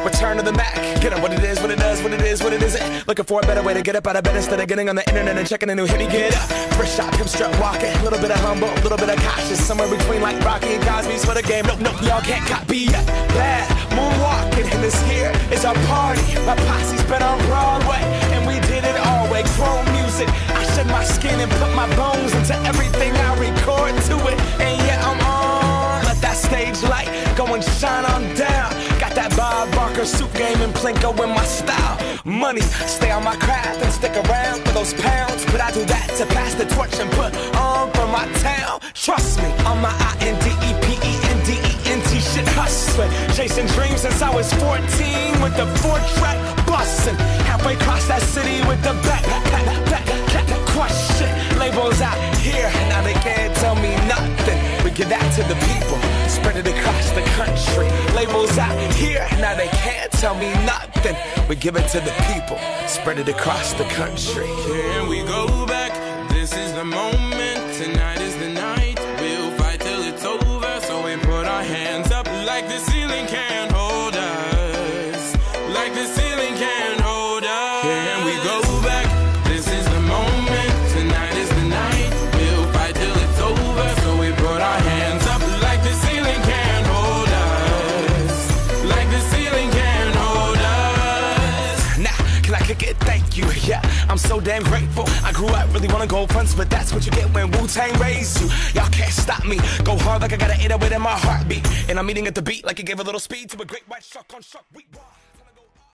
return to the Mac. Get up what it is, what it does, what it is, what it isn't. Looking for a better way to get up out of bed instead of getting on the internet and checking a new hit. Me get up, first shot, come strut walking. A little bit of humble, a little bit of cautious. Somewhere between like Rocky and Cosby's for the game. Nope, nope, y'all can't copy yet. Bad moonwalking, and this here is our party. My posse's been on Broadway, and we did it all way. Chrome music, I shed my skin and put my bones into everything I record to it. And yeah, I'm on. Let that stage light go and shine on down. Got that Bob Barker suit game and Plinko in my style. Money, stay on my craft and stick around for those pounds. But I do that to pass the torch and put on for my town. Trust me, on my INDEPENDENT shit hustling. Chasing dreams since I was 14 with the 4-track bustin'. Halfway across that city with the back crush shit. Labels out here, now they can't tell me nothing. We give that to the people, spread it across the country. Labels out here, now they can't tell me nothing. We give it to the people, spread it across the country. Here we go back, this is the moment, tonight is the night. We'll fight till it's over, so we put our hands up like the ceiling can't hold us. Like the ceiling can't hold us. Here we go back, this is the moment, tonight is the night. We'll fight till it's over, so we put our hands up like the ceiling can't hold us. Like the ceiling can't hold us. Now, can I kick it? Thank you, yeah, I'm so damn grateful. I grew up really wanna go fronts, but that's what you get when Wu-Tang raised you. Y'all can't stop me, go hard like I got an 808 in my heartbeat. And I'm eating at the beat like it gave a little speed to a great white shark on Shark Week.